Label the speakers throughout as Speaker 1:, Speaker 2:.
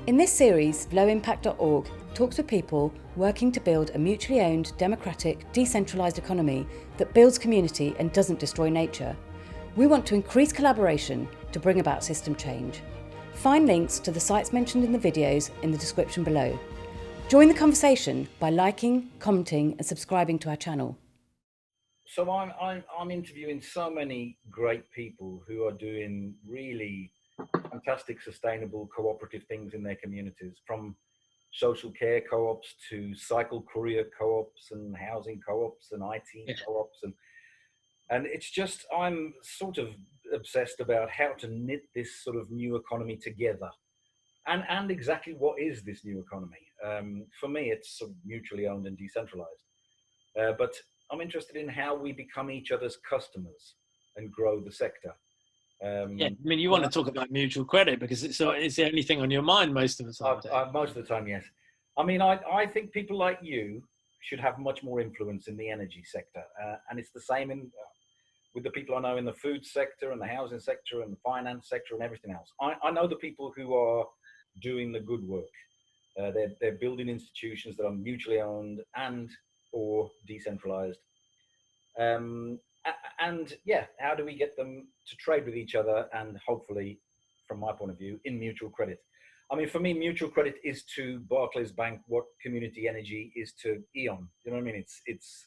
Speaker 1: In this series, lowimpact.org talks with people working to build a mutually owned, democratic, decentralised economy that builds community and doesn't destroy nature. We want to increase collaboration to bring about system change. Find links to the sites mentioned in the videos in the description below. Join the conversation by liking, commenting and subscribing to our channel.
Speaker 2: So I'm interviewing so many great people who are doing really fantastic, sustainable, cooperative things in their communities, from social care co-ops to cycle courier co-ops and housing co-ops and IT co-ops. And it's just, I'm sort of obsessed about how to knit this sort of new economy together. And exactly what is this new economy? For me, it's sort of mutually owned and decentralized. But I'm interested in how we become each other's customers and grow the sector.
Speaker 3: Yeah, I mean, you want to talk about mutual credit because it's the only thing on your mind most of the time.
Speaker 2: Most of the time, yes. I mean, I think people like you should have much more influence in the energy sector. And it's the same with the people I know in the food sector and the housing sector and the finance sector and everything else. I know the people who are doing the good work. They're building institutions that are mutually owned and or decentralized. And yeah, how do we get them to trade with each other and hopefully, from my point of view, in mutual credit? I mean, for me, mutual credit is to Barclays Bank what community energy is to E.ON. You know what I mean? It's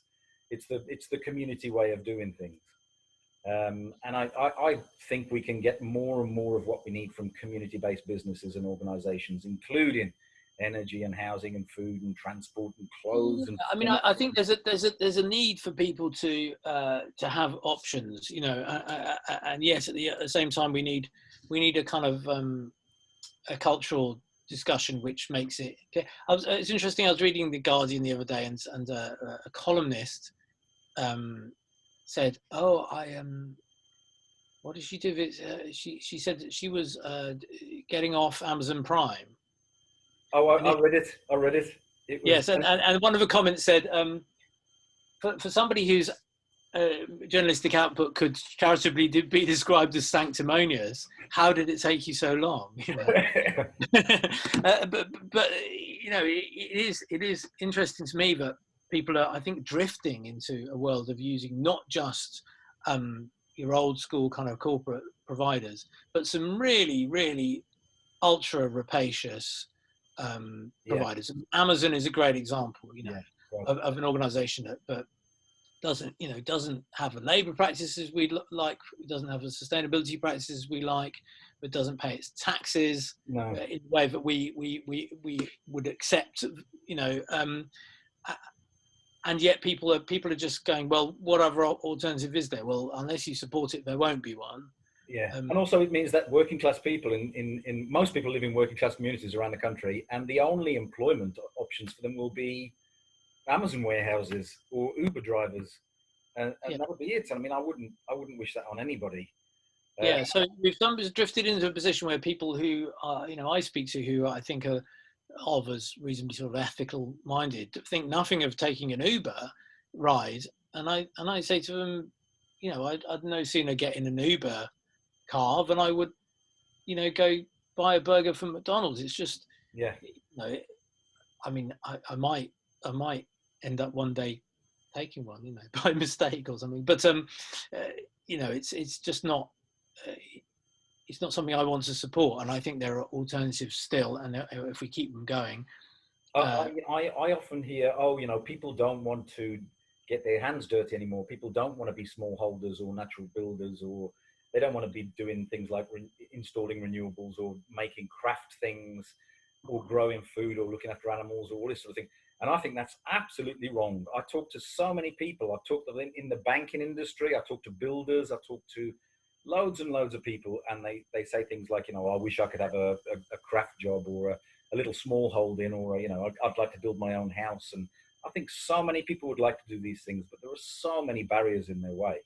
Speaker 2: the community way of doing things. And I think we can get more and more of what we need from community-based businesses and organizations, including energy and housing and food and transport and clothes. And
Speaker 3: I mean, I think there's a need for people to have options, you know, and yes, at the same time we need a kind of a cultural discussion which makes it. It's interesting. I was reading The Guardian the other day, and a columnist said, "Oh, what did she do? She said that she was getting off Amazon Prime."
Speaker 2: Oh, I read it.
Speaker 3: Yes, and one of the comments said, for somebody whose journalistic output could charitably be described as sanctimonious, how did it take you so long? You know? but you know, it is interesting to me that people are, I think, drifting into a world of using not just your old school kind of corporate providers, but some really, really ultra rapacious providers. Amazon is a great example, you know, of an organization that doesn't have the labor practices we like, it doesn't have the sustainability practices we like, but doesn't pay its taxes in a way that we would accept, you know, and yet people are just going, well, what other alternative is there? Well, unless you support it, there won't be one.
Speaker 2: Yeah, and also it means that working class people in most people live in working class communities around the country, and the only employment options for them will be Amazon warehouses or Uber drivers, and that would be it. I mean, I wouldn't wish that on anybody.
Speaker 3: Yeah, so we've drifted into a position where people who are, you know, I speak to, who I think are of as reasonably sort of ethical minded, think nothing of taking an Uber ride, and I say to them, you know, I'd no sooner get in an Uber car than I would, you know, go buy a burger from McDonald's. It's just,
Speaker 2: you
Speaker 3: know, I mean, I might end up one day taking one, you know, by mistake or something. But you know, it's just not. It's not something I want to support, and I think there are alternatives still, and if we keep them going.
Speaker 2: I often hear, oh, you know, people don't want to get their hands dirty anymore. People don't want to be smallholders or natural builders, or they don't want to be doing things like installing renewables or making craft things or growing food or looking after animals or all this sort of thing. And I think that's absolutely wrong. I talk to so many people. I've talked to them in the banking industry. I talk to builders. I talk to loads and loads of people, and they say things like, you know, I wish I could have a craft job or a little small holding, or, you know, I'd like to build my own house. And I think so many people would like to do these things, but there are so many barriers in their way.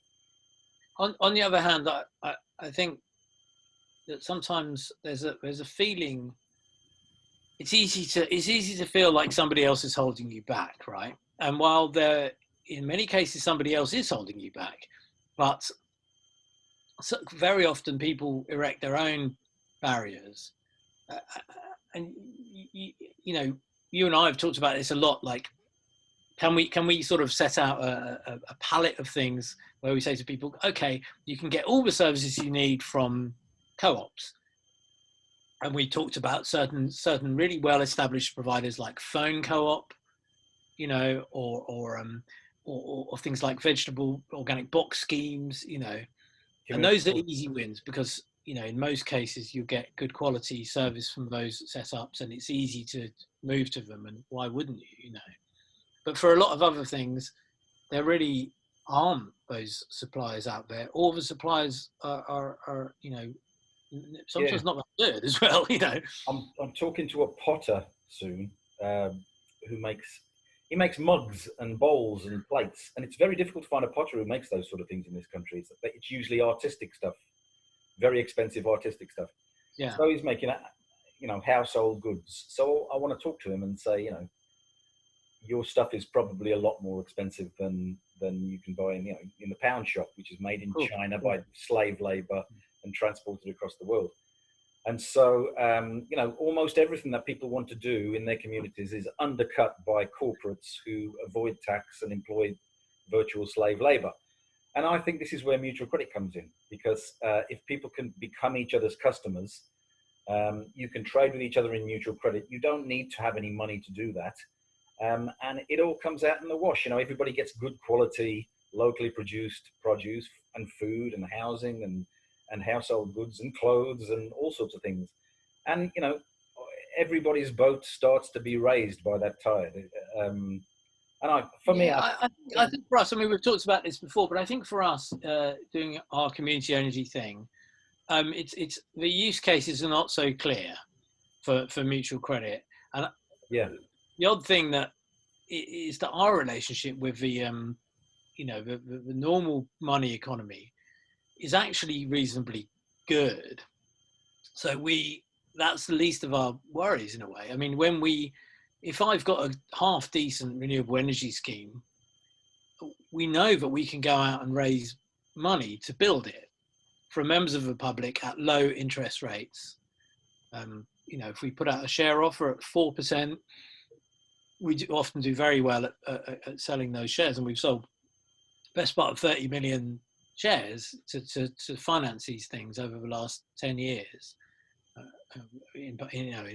Speaker 3: On the other hand, I think that sometimes there's a feeling. It's easy to feel like somebody else is holding you back, right? And while in many cases somebody else is holding you back, but very often people erect their own barriers, you know, you and I have talked about this a lot. Like, can we sort of set out a palette of things where we say to people, okay, you can get all the services you need from co-ops. And we talked about certain really well established providers like Phone Co-op, you know, or things like vegetable organic box schemes, you know, and those are easy wins because, you know, in most cases you get good quality service from those setups and it's easy to move to them, and why wouldn't you, you know? But for a lot of other things, there really aren't those suppliers out there. All the suppliers are you know, sometimes not that good as well, you know.
Speaker 2: I'm talking to a potter soon who makes mugs and bowls and plates, and it's very difficult to find a potter who makes those sort of things in this country. It's usually artistic stuff, very expensive artistic stuff.
Speaker 3: Yeah.
Speaker 2: So he's making, you know, household goods. So I want to talk to him and say, you know, your stuff is probably a lot more expensive than you can buy in, you know, in the pound shop, which is made in China by slave labor and transported across the world. And so, you know, almost everything that people want to do in their communities is undercut by corporates who avoid tax and employ virtual slave labor. And I think this is where mutual credit comes in, because if people can become each other's customers, you can trade with each other in mutual credit. You don't need to have any money to do that. And it all comes out in the wash. You know, everybody gets good quality, locally produced produce and food and housing and household goods and clothes and all sorts of things. And, you know, everybody's boat starts to be raised by that tide. I
Speaker 3: think for us, I mean, we've talked about this before, but I think for us, doing our community energy thing, it's the use cases are not so clear for mutual credit. And the odd thing that is that our relationship with the, you know, the normal money economy is actually reasonably good. So that's the least of our worries in a way. I mean, if I've got a half decent renewable energy scheme, we know that we can go out and raise money to build it from members of the public at low interest rates. You know, if we put out a share offer at 4%, we often do very well at selling those shares, and we've sold best part of 30 million shares to finance these things over the last 10 years, in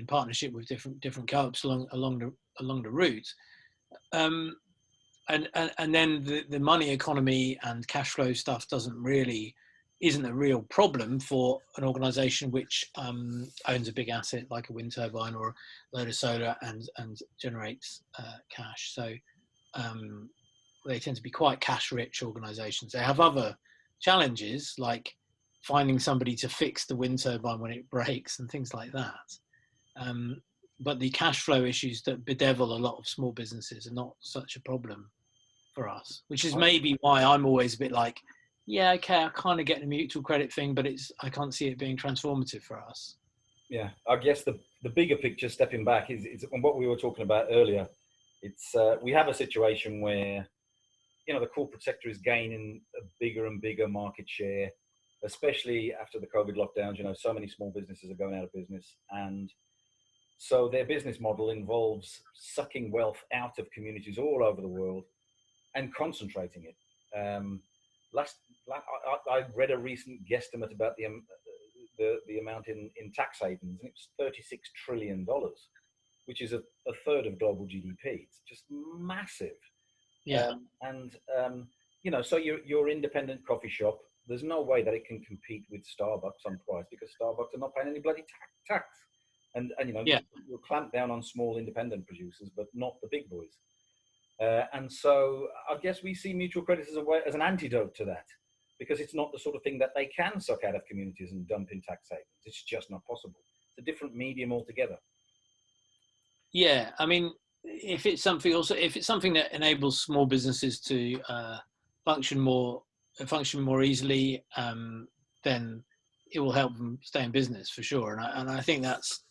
Speaker 3: partnership with different co-ops along the route, and then the money economy and cash flow stuff isn't a real problem for an organisation which owns a big asset like a wind turbine or a load of solar and generates cash. So they tend to be quite cash-rich organisations. They have other challenges like finding somebody to fix the wind turbine when it breaks and things like that. But the cash flow issues that bedevil a lot of small businesses are not such a problem for us, which is maybe why I'm always a bit like, yeah, okay, I kind of get the mutual credit thing, but I can't see it being transformative for us.
Speaker 2: Yeah, I guess the bigger picture, stepping back, is what we were talking about earlier. It's we have a situation where, you know, the corporate sector is gaining a bigger and bigger market share, especially after the COVID lockdowns. You know, so many small businesses are going out of business, and so their business model involves sucking wealth out of communities all over the world and concentrating it. I read a recent guesstimate about the amount in tax havens, and it was $36 trillion, which is a third of global GDP. It's just massive.
Speaker 3: Yeah.
Speaker 2: You know, so your independent coffee shop, there's no way that it can compete with Starbucks on price, because Starbucks are not paying any bloody tax. And you know, you'll clamp down on small independent producers, but not the big boys. And so I guess we see mutual credit as an antidote to that, because it's not the sort of thing that they can suck out of communities and dump in tax havens. It's just not possible. It's a different medium altogether.
Speaker 3: Yeah, I mean, if it's something that enables small businesses to function more easily, then it will help them stay in business for sure. And I think that's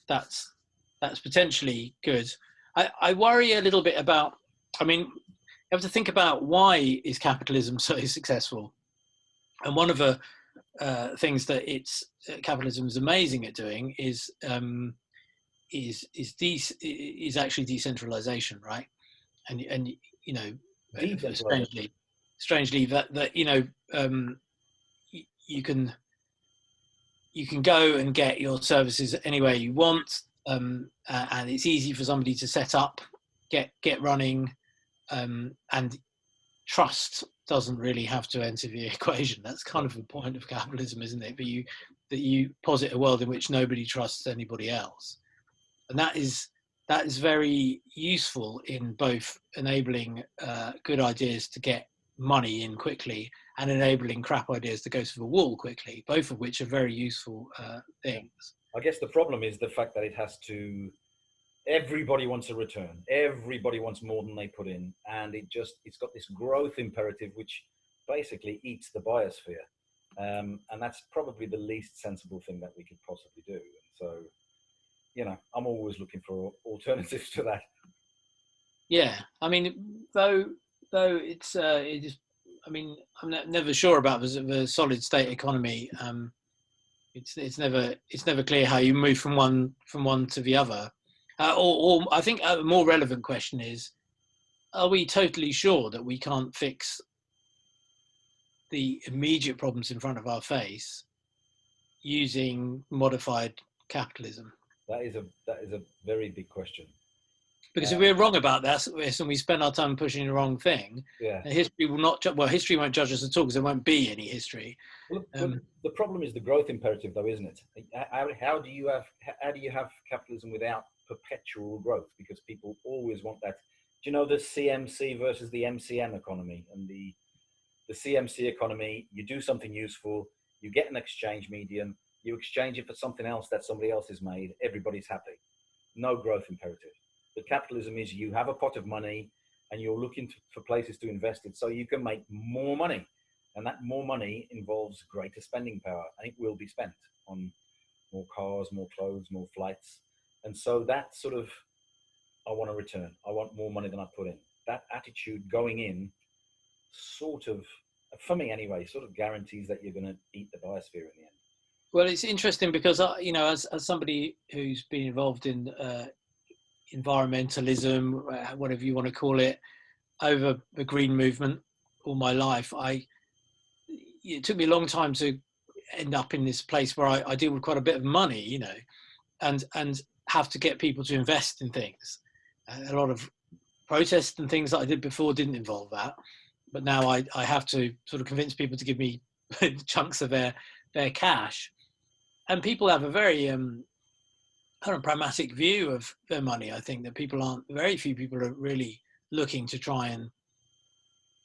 Speaker 3: potentially good. I worry a little bit about. I mean, you have to think about why is capitalism so successful, and one of the capitalism is amazing at doing is is actually decentralization, right? And you know, strangely that you know, you can go and get your services anywhere you want, and it's easy for somebody to set up, get running, and trust doesn't really have to enter the equation. That's kind of the point of capitalism, isn't it? That you posit a world in which nobody trusts anybody else, and that is very useful in both enabling good ideas to get money in quickly and enabling crap ideas to go to the wall quickly, both of which are very useful things.
Speaker 2: I guess the problem is the fact that it has to, everybody wants a return. Everybody wants more than they put in. And it's got this growth imperative, which basically eats the biosphere. And that's probably the least sensible thing that we could possibly do. And so, you know, I'm always looking for alternatives to that.
Speaker 3: Yeah, I mean, though it is. I mean, I'm never sure about the solid state economy. It's never clear how you move from one to the other. Or I think a more relevant question is: are we totally sure that we can't fix the immediate problems in front of our face using modified capitalism?
Speaker 2: That is a very big question.
Speaker 3: Because if we're wrong about this and we spend our time pushing the wrong thing, history will not. History won't judge us at all because there won't be any history.
Speaker 2: Well, the problem is the growth imperative, though, isn't it? How do you have capitalism without perpetual growth? Because people always want that. Do you know the CMC versus the MCM economy? And the CMC economy, you do something useful, you get an exchange medium, you exchange it for something else that somebody else has made. Everybody's happy. No growth imperative. But capitalism is you have a pot of money and you're looking for places to invest it so you can make more money. And that more money involves greater spending power, and it will be spent on more cars, more clothes, more flights. And so that sort of, I want a return. I want more money than I put in. That attitude going in sort of, for me anyway, sort of guarantees that you're going to eat the biosphere in the end.
Speaker 3: Well, it's interesting because, you know, as somebody who's been involved in environmentalism, whatever you want to call it, over the green movement all my life, it took me a long time to end up in this place where I deal with quite a bit of money, you know, and have to get people to invest in things. A lot of protests and things that I did before didn't involve that, but now I have to sort of convince people to give me chunks of their cash, and people have a very kind of pragmatic view of their money. I think that very few people are really looking to try and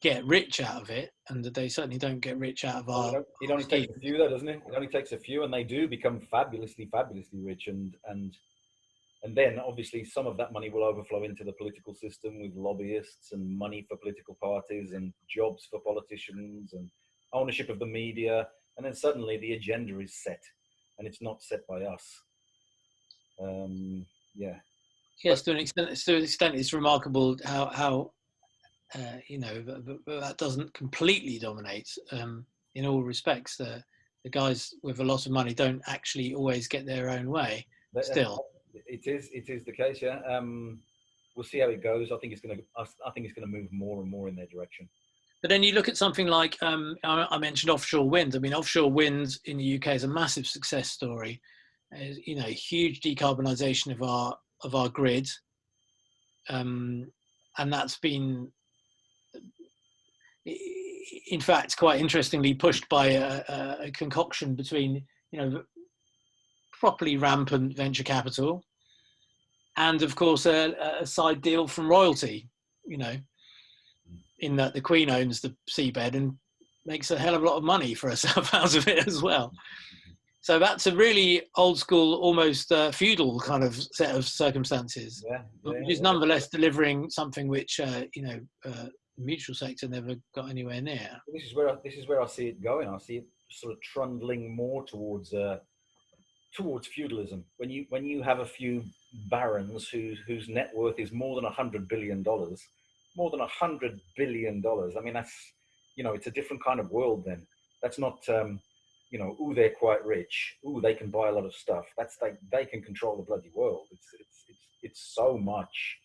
Speaker 3: get rich out of it, and that they certainly don't get rich out of our.
Speaker 2: It only takes a few, though, doesn't it? It only takes a few, and they do become fabulously rich, and then obviously some of that money will overflow into the political system with lobbyists and money for political parties and jobs for politicians and ownership of the media, and then suddenly the agenda is set, and it's not set by us.
Speaker 3: Yes, to an extent, it's remarkable how you know, that doesn't completely dominate in all respects. The guys with a lot of money don't actually always get their own way. Still,
Speaker 2: it is the case. Yeah, we'll see how it goes. I think it's going to move more and more in their direction.
Speaker 3: But then you look at something like I mentioned offshore wind. I mean, offshore wind in the UK is a massive success story. You know, huge decarbonisation of our grid, and that's been, in fact, quite interestingly pushed by a concoction between, you know, properly rampant venture capital and, of course, a side deal from royalty. You know, in that the Queen owns the seabed and makes a hell of a lot of money for herself out of it as well. So that's a really old school, almost feudal kind of set of circumstances, which is nonetheless delivering something which, you know, the mutual sector never got anywhere near.
Speaker 2: This is where I see it going. I see it sort of trundling more towards feudalism. When you have a few barons whose net worth is more than $100 billion, more than $100 billion. I mean, that's, you know, it's a different kind of world then. That's not you know, ooh, they're quite rich. Ooh, they can buy a lot of stuff. That's like, they can control the bloody world. It's so much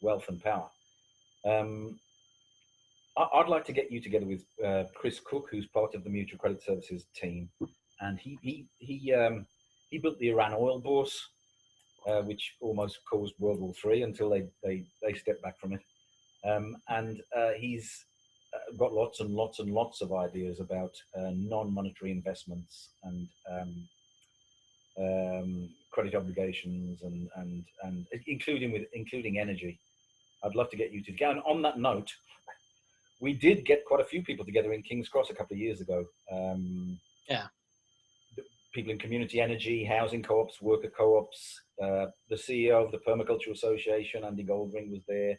Speaker 2: wealth and power. I'd like to get you together with Chris Cook, who's part of the Mutual Credit Services team, and he built the Iran oil bourse, which almost caused World War III until they stepped back from it. And he's got lots and lots and lots of ideas about non-monetary investments and credit obligations and including energy. I'd love to get you together. And on that note, we did get quite a few people together in King's Cross a couple of years ago.
Speaker 3: Yeah.
Speaker 2: People in community energy, housing co-ops, worker co-ops. The CEO of the Permaculture Association, Andy Goldring, was there.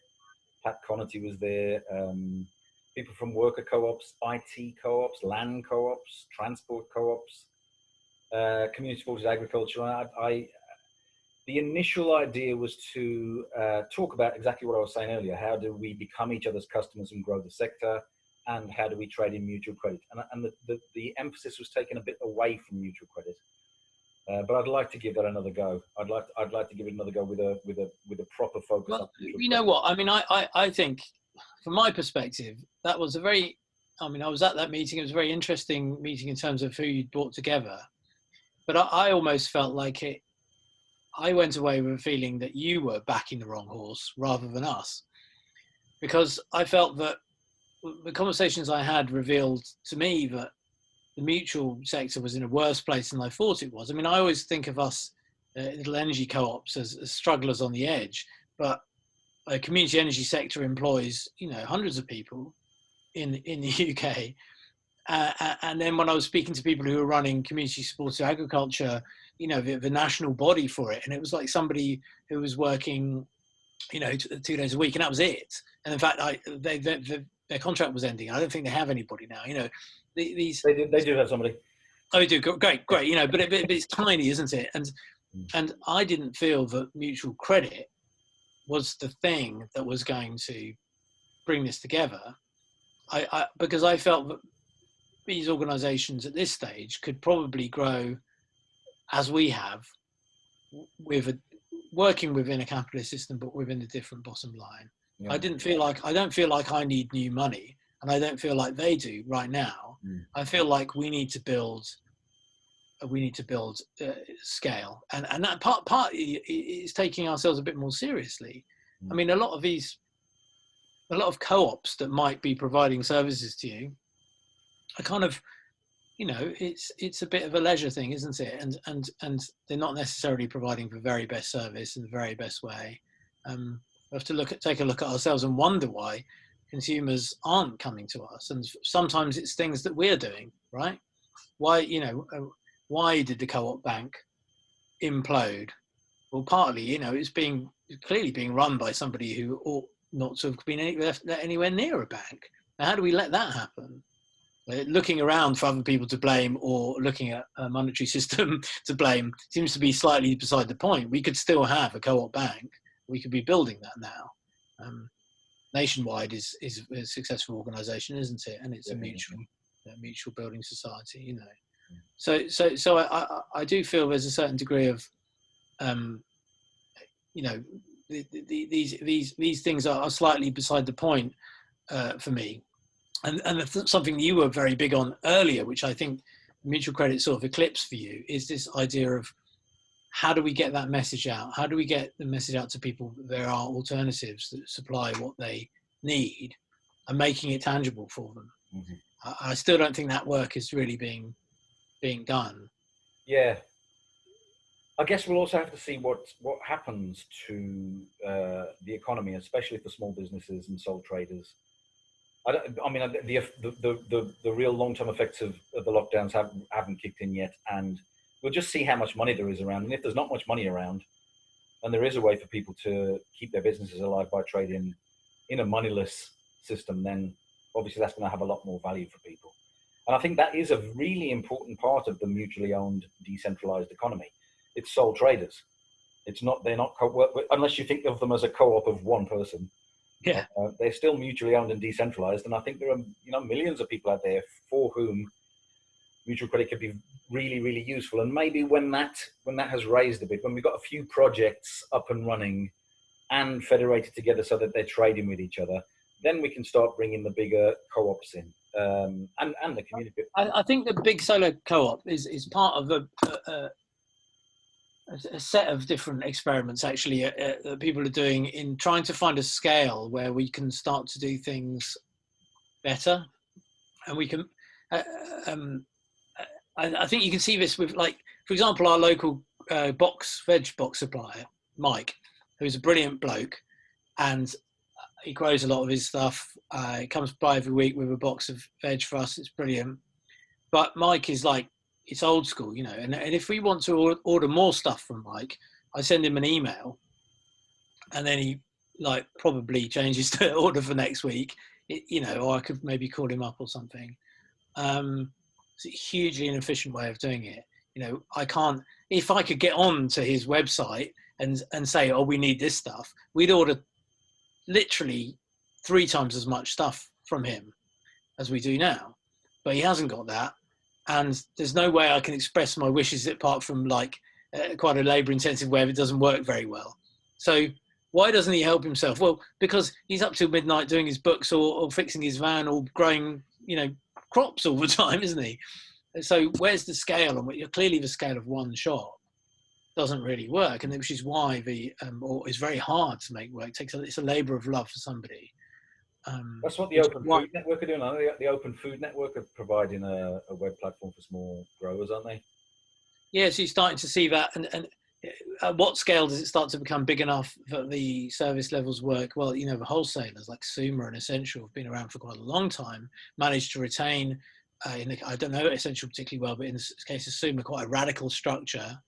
Speaker 2: Pat Connerty was there. People from worker co-ops, IT co-ops, land co-ops, transport co-ops, community supported agriculture. The initial idea was to talk about exactly what I was saying earlier. How do we become each other's customers and grow the sector? And how do we trade in mutual credit? And the emphasis was taken a bit away from mutual credit. But I'd like to give that another go. I'd like to give it another go with a proper focus.
Speaker 3: Well, you know what? I mean, I think, from my perspective, that was a very, I mean, I was at that meeting. It was a very interesting meeting in terms of who you'd brought together. But I almost felt like I went away with a feeling that you were backing the wrong horse rather than us, because I felt that the conversations I had revealed to me that the mutual sector was in a worse place than I thought it was. I mean, I always think of us little energy co-ops as strugglers on the edge, but a community energy sector employs, you know, hundreds of people in the UK. And then when I was speaking to people who were running community supported agriculture, you know, the national body for it, and it was like somebody who was working, you know, 2 days a week, and that was it. And in fact, their contract was ending. I don't think they have anybody now. You know, they
Speaker 2: do have somebody.
Speaker 3: Oh, they do. Great. You know, but it's tiny, isn't it? And I didn't feel that mutual credit was the thing that was going to bring this together. Because I felt that these organisations at this stage could probably grow as we have, with working within a capitalist system, but within a different bottom line. Yeah. I don't feel like I need new money, and I don't feel like they do right now. I feel like we need to build scale, and that part is taking ourselves a bit more seriously. I mean, a lot of co-ops that might be providing services to you are kind of, you know, it's a bit of a leisure thing, isn't it? And they're not necessarily providing the very best service in the very best way. We have to take a look at ourselves and wonder why consumers aren't coming to us. And sometimes it's things that we're doing, right? Why did the co-op bank implode? Well, partly, you know, it's clearly being run by somebody who ought not to have been left anywhere near a bank. Now, how do we let that happen? Looking around for other people to blame, or looking at a monetary system to blame, seems to be slightly beside the point. We could still have a co-op bank. We could be building that now. Nationwide is a successful organisation, isn't it? And it's a mutual building society, you know. So I do feel there's a certain degree of, you know, these things are slightly beside the point for me. And something you were very big on earlier, which I think mutual credit sort of eclipsed for you, is this idea of how do we get that message out? How do we get the message out to people that there are alternatives that supply what they need, and making it tangible for them? I still don't think that work is really being done.
Speaker 2: Yeah. I guess we'll also have to see what happens to the economy, especially for small businesses and sole traders. The real long-term effects of the lockdowns haven't kicked in yet, and we'll just see how much money there is around. And if there's not much money around, and there is a way for people to keep their businesses alive by trading in a moneyless system, then obviously that's going to have a lot more value for people. And I think that is a really important part of the mutually owned, decentralized economy. It's sole traders. They're not unless you think of them as a co-op of one person.
Speaker 3: Yeah,
Speaker 2: they're still mutually owned and decentralized, and I think there are millions of people out there for whom mutual credit could be really, really useful. And maybe when that has raised a bit, when we've got a few projects up and running and federated together so that they're trading with each other, then we can start bringing the bigger co-ops in, and the community.
Speaker 3: I think the big solo co-op is part of a set of different experiments actually that people are doing in trying to find a scale where we can start to do things better, and we can I think you can see this with, like, for example, our local veg box supplier, Mike, who's a brilliant bloke, and he grows a lot of his stuff. He comes by every week with a box of veg for us. It's brilliant. But Mike is like, it's old school, you know, and if we want to order more stuff from Mike, I send him an email, and then he like probably changes the order for next week, you know, or I could maybe call him up or something. It's a hugely inefficient way of doing it. You know, I can't, if I could get on to his website and say, oh, we need this stuff, we'd order literally 3 times as much stuff from him as we do now. But he hasn't got that. And there's no way I can express my wishes apart from like quite a labor intensive way if it doesn't work very well. So why doesn't he help himself? Well, because he's up till midnight doing his books or fixing his van or growing, you know, crops all the time, isn't he? So where's the scale? And clearly the scale of one shop doesn't really work, and which is why or it's very hard to make work. It's a labour of love for somebody.
Speaker 2: That's what the Open Food Network are doing. Aren't they? The Open Food Network are providing a web platform for small growers, aren't they?
Speaker 3: Yeah, so you're starting to see that. And at what scale does it start to become big enough that the service levels work? Well, you know, the wholesalers like Suma and Essential have been around for quite a long time, managed to retain, I don't know Essential particularly well, but in the case of Suma, quite a radical structure,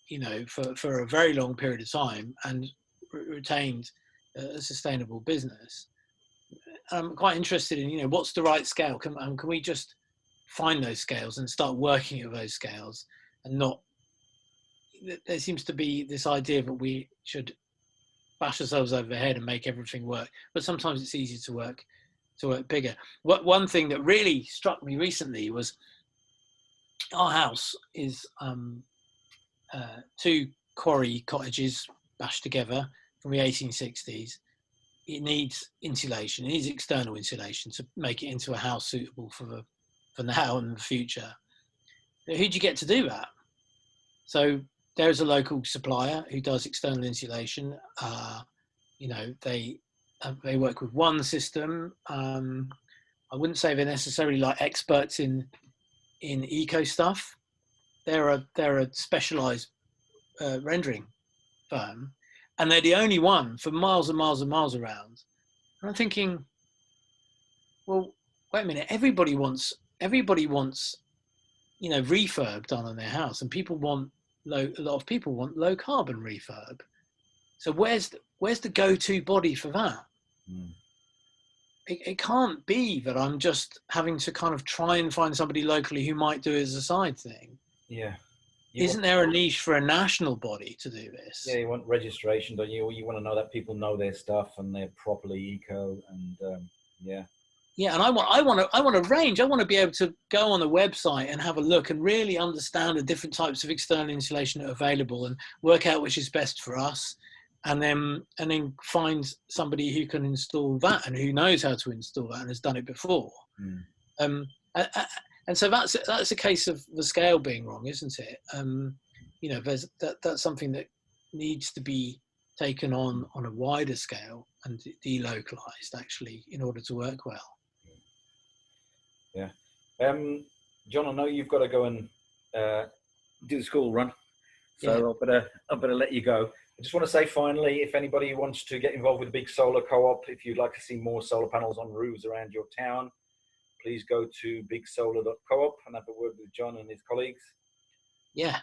Speaker 3: you know, for a very long period of time, and retained a sustainable business. I'm quite interested in, you know, what's the right scale? Can we just find those scales and start working at those scales, and not, there seems to be this idea that we should bash ourselves over the head and make everything work, but sometimes it's easy to work bigger. One thing that really struck me recently was our house is 2 quarry cottages bashed together from the 1860s. It needs insulation. It needs external insulation to make it into a house suitable for now and the future. Who do you get to do that? So there's a local supplier who does external insulation. You know, they work with one system. I wouldn't say they're necessarily like experts in eco stuff. They're a specialized rendering firm, and they're the only one for miles and miles and miles around. And I'm thinking, well, wait a minute. Everybody wants, you know, refurb done on their house, and a lot of people want low carbon refurb. So where's the go-to body for that? It can't be that I'm just having to kind of try and find somebody locally who might do it as a side thing.
Speaker 2: Yeah.
Speaker 3: Isn't there a niche for a national body to do this?
Speaker 2: Yeah, you want registration, don't you? You want to know that people know their stuff and they're properly eco, and yeah.
Speaker 3: Yeah, and I want a range. I want to be able to go on a website and have a look and really understand the different types of external insulation that are available and work out which is best for us, and then find somebody who can install that and who knows how to install that and has done it before. And so that's a case of the scale being wrong, isn't it? You know, that's something that needs to be taken on a wider scale and delocalized, actually, in order to work well.
Speaker 2: Yeah. John, I know you've got to go and do the school run, so yeah. I better let you go. I just want to say finally, if anybody wants to get involved with the big solar co-op, if you'd like to see more solar panels on roofs around your town, please go to bigsolar.coop and have a word with John and his colleagues.
Speaker 3: Yeah.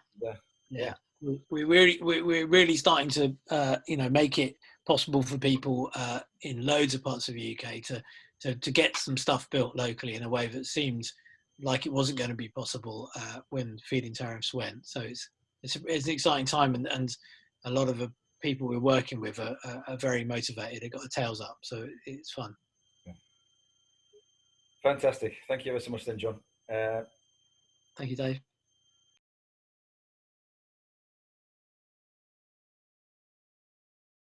Speaker 3: We're really starting to you know, make it possible for people in loads of parts of the UK to get some stuff built locally in a way that seemed like it wasn't going to be possible when feed-in tariffs went. So it's an exciting time, and a lot of the people we're working with are very motivated. They've got their tails up, so it's fun.
Speaker 2: Fantastic. Thank you ever so much then, John.
Speaker 3: Thank you, Dave.